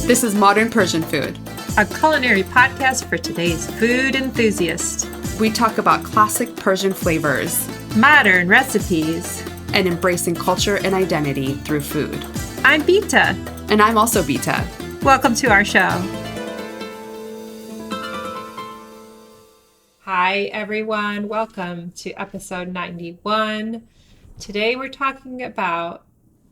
This is Modern Persian Food, a culinary podcast for today's food enthusiast. We talk about classic Persian flavors, modern recipes, and embracing culture and identity through food. I'm Bita. And I'm also Bita. Welcome to our show. Hi, everyone. Welcome to episode 91. Today we're talking about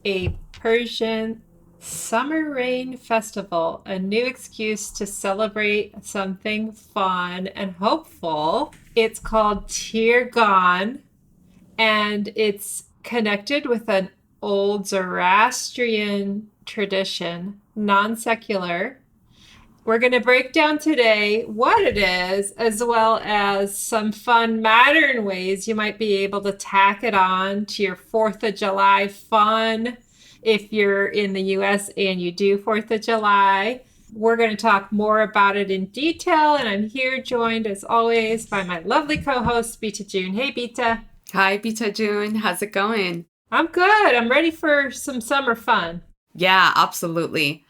a Persian summer rain festival, a new excuse to celebrate something fun and hopeful. It's called Tirgan, and it's connected with an old Zorastrian tradition, non-secular. We're going to break down today what it is, as well as some fun modern ways you might be able to tack it on to your 4th of July fun if you're in the U.S. and you do 4th of July. We're going to talk more about it in detail, and I'm here joined, as always, by my lovely co-host, Beata June. Hey, Bita. Hi, Beata June. How's it going? I'm good. I'm ready for some summer fun. Yeah, absolutely.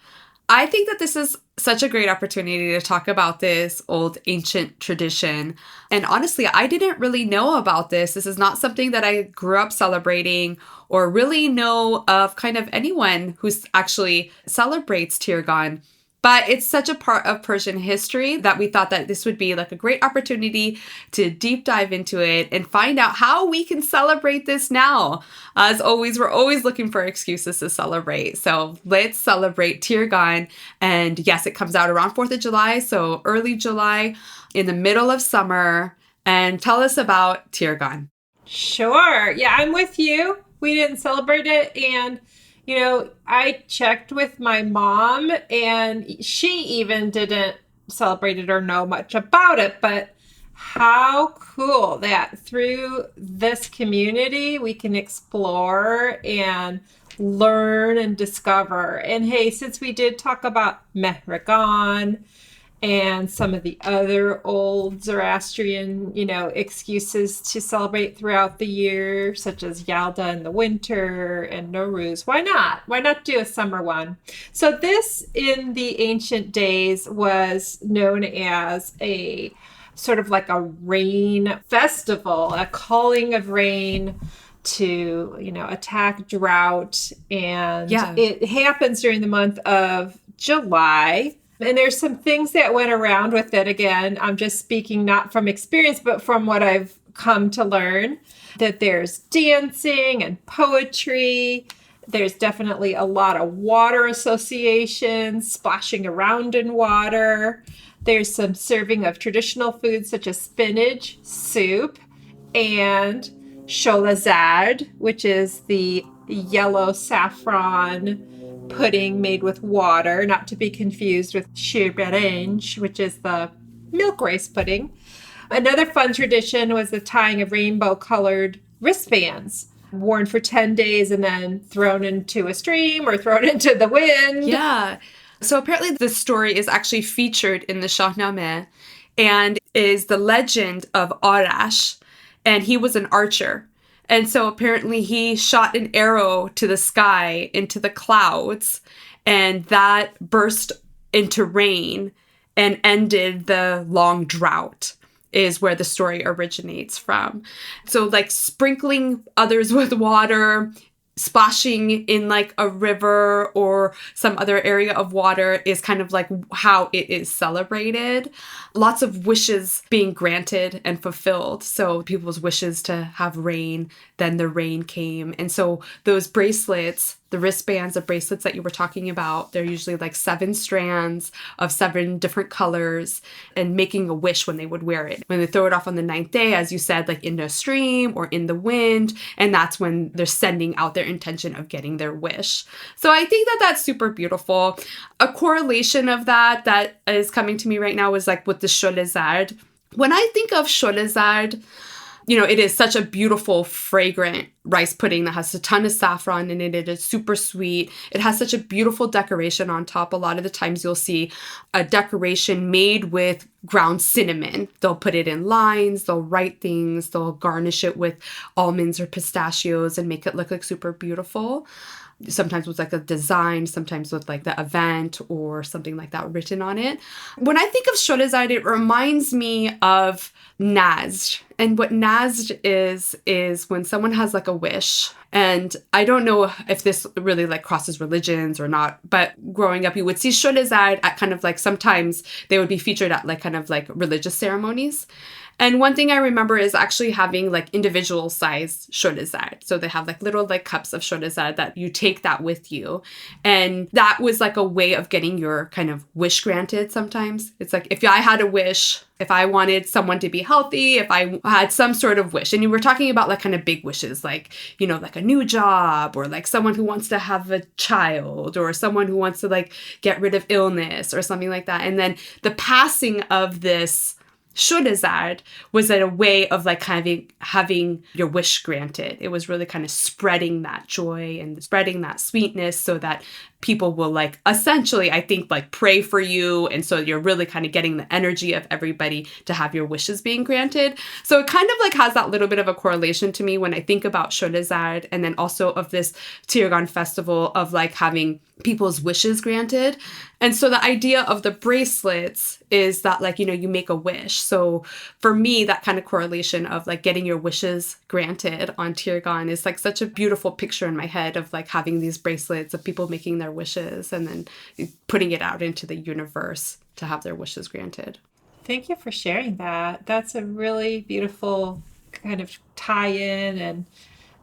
I think that this is such a great opportunity to talk about this old ancient tradition. And honestly, I didn't really know about this. This is not something that I grew up celebrating or really know of kind of anyone who actually celebrates Tirgan. But it's such a part of Persian history that we thought that this would be like a great opportunity to deep dive into it and find out how we can celebrate this now. As always, we're always looking for excuses to celebrate. So let's celebrate Tirgan. And yes, it comes out around 4th of July, so early July, in the middle of summer. And tell us about Tirgan. Sure. Yeah, I'm with you. We didn't celebrate it, and you know, I checked with my mom, and she even didn't celebrate it or know much about it. But how cool that through this community we can explore and learn and discover. And hey, since we did talk about Mehragan and some of the other old Zorastrian, excuses to celebrate throughout the year, such as Yalda in the winter and Nowruz. Why not? Why not do a summer one? So this, in the ancient days, was known as a sort of like a rain festival, a calling of rain to, attack drought. And It happens during the month of July. And there's some things that went around with it. Again, I'm just speaking not from experience, but from what I've come to learn, that there's dancing and poetry. There's definitely a lot of water associations, splashing around in water. There's some serving of traditional foods such as spinach, soup, and sholezard, which is the yellow saffron pudding made with water, not to be confused with shirberange, which is the milk rice pudding. Another fun tradition was the tying of rainbow-colored wristbands, worn for 10 days and then thrown into a stream or thrown into the wind. Yeah. So apparently this story is actually featured in the Shahnameh and is the legend of Arash, and he was an archer. And so apparently he shot an arrow to the sky, into the clouds, and that burst into rain and ended the long drought, is where the story originates from. So like sprinkling others with water, splashing in like a river or some other area of water is kind of like how it is celebrated. Lots of wishes being granted and fulfilled. So people's wishes to have rain, then the rain came. And so those bracelets, the wristbands of bracelets that you were talking about, they're usually like 7 strands of 7 different colors, and making a wish when they would wear it. When they throw it off on the 9th day, as you said, like into a stream or in the wind, and that's when they're sending out their intention of getting their wish. So I think that that's super beautiful. A correlation of that is coming to me right now is like with the sholezard. When I think of sholezard, it is such a beautiful, fragrant rice pudding that has a ton of saffron in it. It is super sweet. It has such a beautiful decoration on top. A lot of the times you'll see a decoration made with ground cinnamon. They'll put it in lines, they'll write things, they'll garnish it with almonds or pistachios and make it look like super beautiful. Sometimes with like a design, sometimes with like the event or something like that written on it. When I think of sholezard, it reminds me of Nazem. And what Nazem is when someone has like a wish. And I don't know if this really like crosses religions or not, but growing up, you would see sholezard at kind of like, sometimes they would be featured at like kind of like religious ceremonies. And one thing I remember is actually having like individual sized sholezard. So they have like little like cups of sholezard that you take that with you. And that was like a way of getting your kind of wish granted sometimes. It's like if I had a wish, if I wanted someone to be healthy, if I had some sort of wish, and you were talking about like kind of big wishes, like, you know, like a new job or like someone who wants to have a child or someone who wants to like get rid of illness or something like that. And then the passing of this sholezard was a way of like having your wish granted. It was really kind of spreading that joy and spreading that sweetness so that people will like essentially, I think, like pray for you. And so you're really kind of getting the energy of everybody to have your wishes being granted. So it kind of like has that little bit of a correlation to me when I think about sholezard, and then also of this Tirgan festival of like having people's wishes granted. And so the idea of the bracelets is that like, you know, you make a wish. So for me, that kind of correlation of like getting your wishes granted on Tirgan is like such a beautiful picture in my head of like having these bracelets of people making their wishes and then putting it out into the universe to have their wishes granted. Thank you for sharing that. That's a really beautiful kind of tie-in and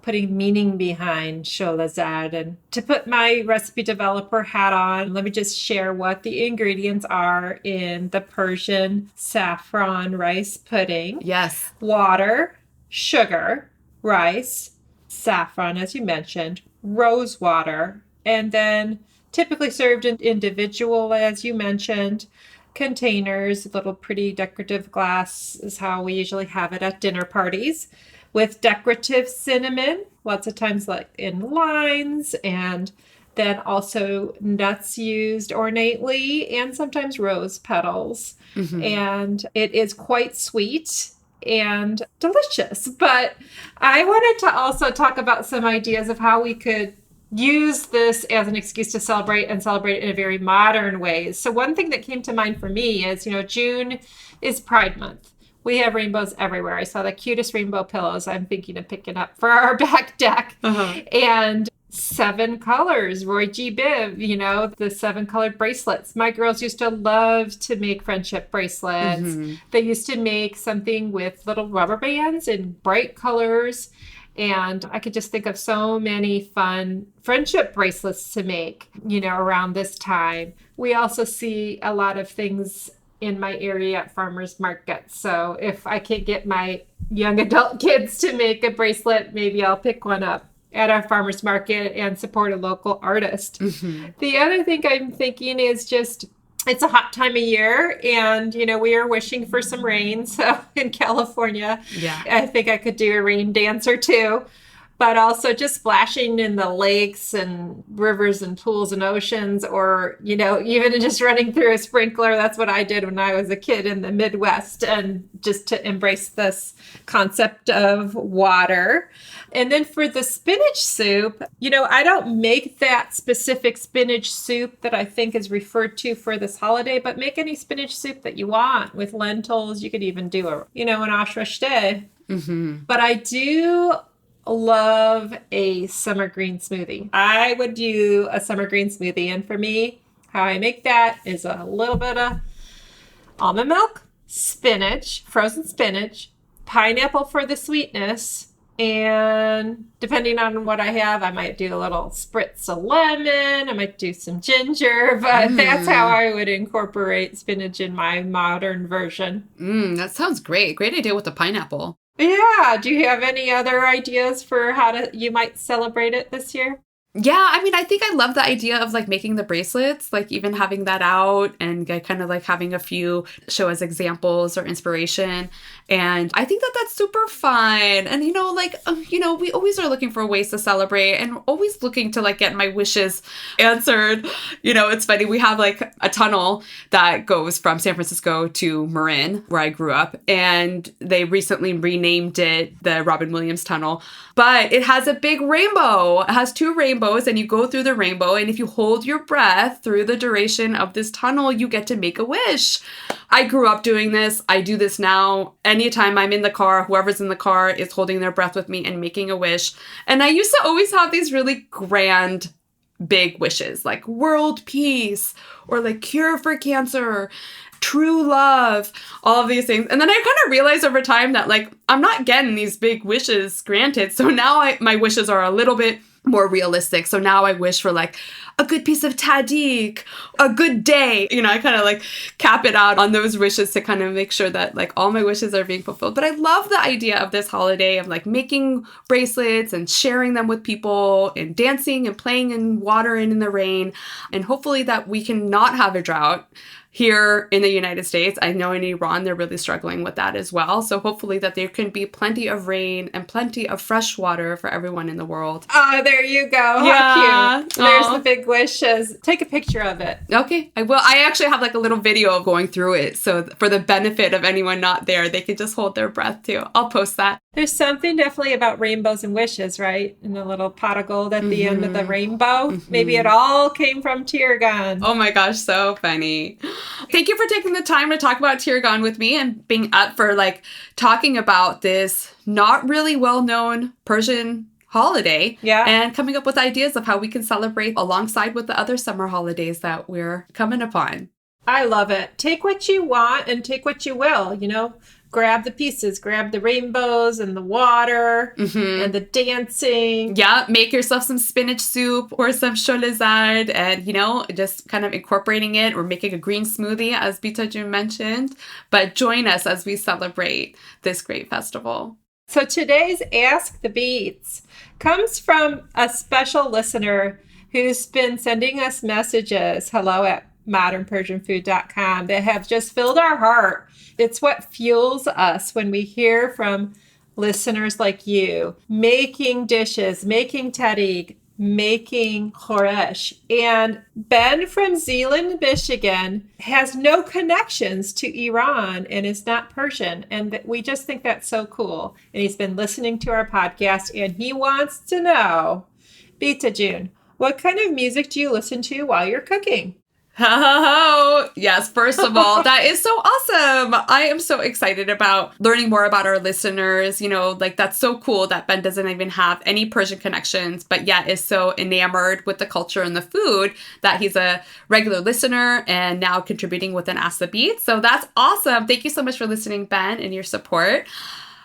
putting meaning behind sholezard. And to put my recipe developer hat on, let me just share what the ingredients are in the Persian saffron rice pudding. Yes. Water, sugar, rice, saffron, as you mentioned, rose water, and then typically served in individual, as you mentioned, containers. Little pretty decorative glass is how we usually have it at dinner parties, with decorative cinnamon, lots of times like in lines, and then also nuts used ornately, and sometimes rose petals. Mm-hmm. And it is quite sweet and delicious. But I wanted to also talk about some ideas of how we could use this as an excuse to celebrate, and celebrate it in a very modern way. So one thing that came to mind for me is, you know, June is Pride Month. We have rainbows everywhere. I saw the cutest rainbow pillows I'm thinking of picking up for our back deck. Uh-huh. And 7 colors, Roy G. Biv, you know, the 7 colored bracelets. My girls used to love to make friendship bracelets. Mm-hmm. They used to make something with little rubber bands in bright colors. And I could just think of so many fun friendship bracelets to make, you know, around this time. We also see a lot of things in my area at farmers markets. So if I can't get my young adult kids to make a bracelet, maybe I'll pick one up at our farmers market and support a local artist. Mm-hmm. The other thing I'm thinking is just, it's a hot time of year, and, you know, we are wishing for some rain. So in California, yeah, I think I could do a rain dance or two. But also just splashing in the lakes and rivers and pools and oceans, or, you know, even just running through a sprinkler. That's what I did when I was a kid in the Midwest, and just to embrace this concept of water. And then for the spinach soup, you know, I don't make that specific spinach soup that I think is referred to for this holiday, but make any spinach soup that you want with lentils. You could even do an ash rashte. Mm-hmm. But I do love a summer green smoothie. I would do a summer green smoothie, and for me, how I make that is a little bit of almond milk, spinach, frozen spinach, pineapple for the sweetness, and depending on what I have, I might do a little spritz of lemon, I might do some ginger, but that's how I would incorporate spinach in my modern version. That sounds great. Great idea with the pineapple. Yeah. Do you have any other ideas for how you might celebrate it this year? Yeah, I mean, I think I love the idea of like making the bracelets, like even having that out and kind of like having a few show as examples or inspiration. And I think that that's super fun. And, we always are looking for ways to celebrate and always looking to like get my wishes answered. It's funny. We have like a tunnel that goes from San Francisco to Marin, where I grew up. And they recently renamed it the Robin Williams Tunnel. But it has a big rainbow. It has two rainbows, and you go through the rainbow. And if you hold your breath through the duration of this tunnel, you get to make a wish. I grew up doing this. I do this now. Anytime I'm in the car, whoever's in the car is holding their breath with me and making a wish. And I used to always have these really grand, big wishes, like world peace or like cure for cancer, true love, all of these things. And then I kind of realized over time that like I'm not getting these big wishes granted. So now my wishes are a little bit more realistic. So now I wish for like a good piece of tadik, a good day. I kind of like cap it out on those wishes to kind of make sure that like all my wishes are being fulfilled. But I love the idea of this holiday of like making bracelets and sharing them with people and dancing and playing in water and in the rain. And hopefully that we can not have a drought here in the United States. I know in Iran, they're really struggling with that as well. So hopefully that there can be plenty of rain and plenty of fresh water for everyone in the world. Oh, there you go. How cute. There's the big wishes. Take a picture of it. Okay, I will. I actually have like a little video of going through it. So for the benefit of anyone not there, they can just hold their breath too. I'll post that. There's something definitely about rainbows and wishes, right? And the little pot of gold at the end of the rainbow. Maybe it all came from Tirgan. Oh my gosh, so funny. Thank you for taking the time to talk about Tirgan with me and being up for like talking about this not really well-known Persian holiday. Yeah. And coming up with ideas of how we can celebrate alongside with the other summer holidays that we're coming upon. I love it. Take what you want and take what you will, grab the pieces, grab the rainbows and the water and the dancing. Yeah, make yourself some spinach soup or some sholezard and, just kind of incorporating it or making a green smoothie, as Bita mentioned. But join us as we celebrate this great festival. So today's Ask the Beats comes from a special listener who's been sending us messages, hello@modernpersianfood.com, that have just filled our heart. It's what fuels us when we hear from listeners like you, making dishes, making tarik, making khoresh. And Ben from Zeeland, Michigan has no connections to Iran and is not Persian. And we just think that's so cool. And he's been listening to our podcast and he wants to know, Bita, what kind of music do you listen to while you're cooking? Ho, ho, ho. Yes, first of all, that is so awesome. I am so excited about learning more about our listeners. That's so cool that Ben doesn't even have any Persian connections, but yet is so enamored with the culture and the food that he's a regular listener and now contributing with an Ask the Beats. So that's awesome. Thank you so much for listening, Ben, and your support.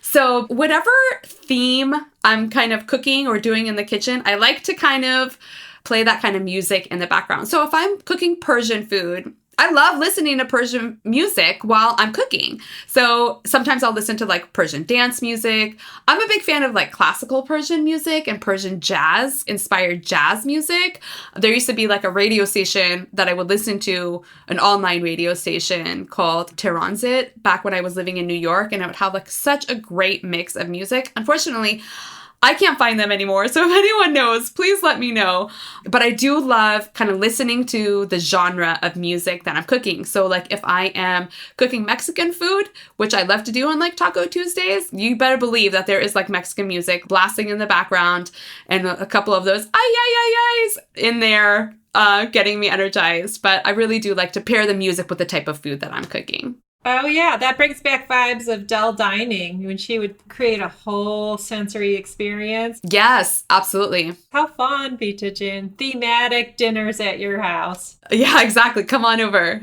So whatever theme I'm kind of cooking or doing in the kitchen, I like to kind of play that kind of music in the background. So if I'm cooking Persian food, I love listening to Persian music while I'm cooking. So sometimes I'll listen to like Persian dance music. I'm a big fan of like classical Persian music and Persian jazz, inspired jazz music. There used to be like a radio station that I would listen to, an online radio station called Tirgan back when I was living in New York, and it would have like such a great mix of music. Unfortunately, I can't find them anymore. So if anyone knows, please let me know. But I do love kind of listening to the genre of music that I'm cooking. So like if I am cooking Mexican food, which I love to do on like Taco Tuesdays, you better believe that there is like Mexican music blasting in the background and a couple of those ay, ay, ay, ay's in there getting me energized. But I really do like to pair the music with the type of food that I'm cooking. Oh, yeah. That brings back vibes of Dell dining when she would create a whole sensory experience. Yes, absolutely. How fun, Bita. Thematic dinners at your house. Yeah, exactly. Come on over.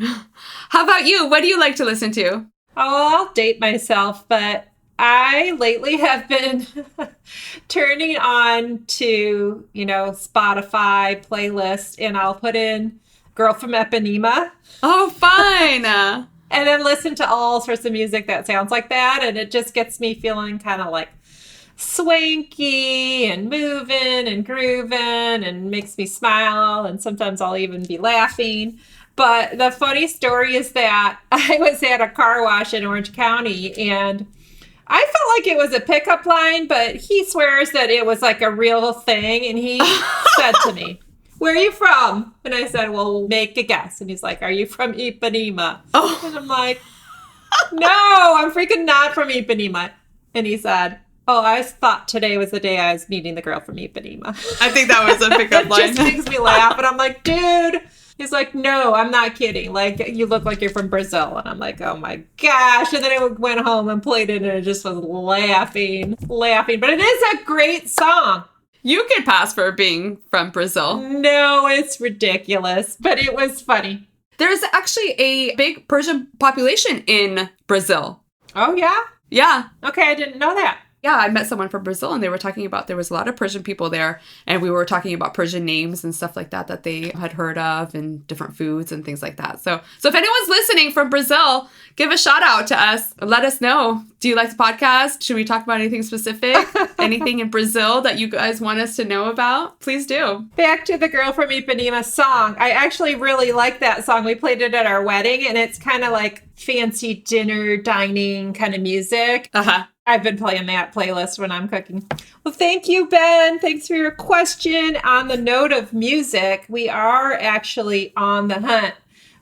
How about you? What do you like to listen to? Oh, I'll date myself, but I lately have been turning on to, Spotify playlist, and I'll put in Girl from Ipanema. Oh, fine. And then listen to all sorts of music that sounds like that. And it just gets me feeling kind of like swanky and moving and grooving and makes me smile. And sometimes I'll even be laughing. But the funny story is that I was at a car wash in Orange County and I felt like it was a pickup line, but he swears that it was like a real thing. And he said to me, "Where are you from?" And I said, "Well, make a guess." And he's like, "Are you from Ipanema?" Oh. And I'm like, "No, I'm freaking not from Ipanema." And he said, "Oh, I thought today was the day I was meeting the girl from Ipanema." I think that was a pickup line. It just makes me laugh. And I'm like, "Dude." He's like, "No, I'm not kidding. Like, you look like you're from Brazil." And I'm like, "Oh my gosh." And then I went home and played it and I just was laughing. But it is a great song. You could pass for being from Brazil. No, it's ridiculous, but it was funny. There's actually a big Persian population in Brazil. Oh, yeah? Yeah. Okay, I didn't know that. Yeah, I met someone from Brazil and they were talking about there was a lot of Persian people there. And we were talking about Persian names and stuff like that that they had heard of and different foods and things like that. So if anyone's listening from Brazil, give a shout out to us. Let us know. Do you like the podcast? Should we talk about anything specific? Anything in Brazil that you guys want us to know about? Please do. Back to the Girl from Ipanema song. I actually really like that song. We played it at our wedding and it's kind of like fancy dinner, dining kind of music. Uh-huh. I've been playing that playlist when I'm cooking. Well, thank you, Ben. Thanks for your question. On the note of music, we are actually on the hunt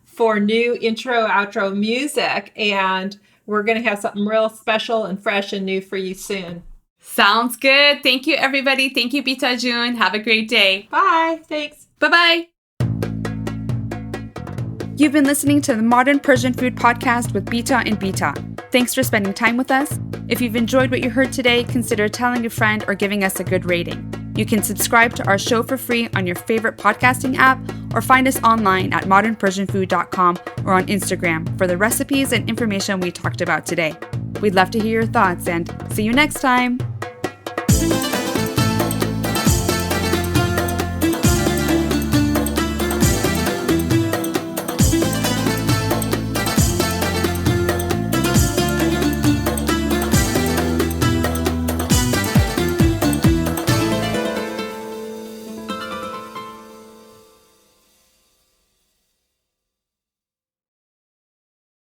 for new intro, outro music, and we're going to have something real special and fresh and new for you soon. Sounds good. Thank you, everybody. Thank you, Bita June. Have a great day. Bye. Thanks. Bye-bye. You've been listening to the Modern Persian Food Podcast with Bita and Bita. Thanks for spending time with us. If you've enjoyed what you heard today, consider telling a friend or giving us a good rating. You can subscribe to our show for free on your favorite podcasting app or find us online at modernpersianfood.com or on Instagram for the recipes and information we talked about today. We'd love to hear your thoughts and see you next time.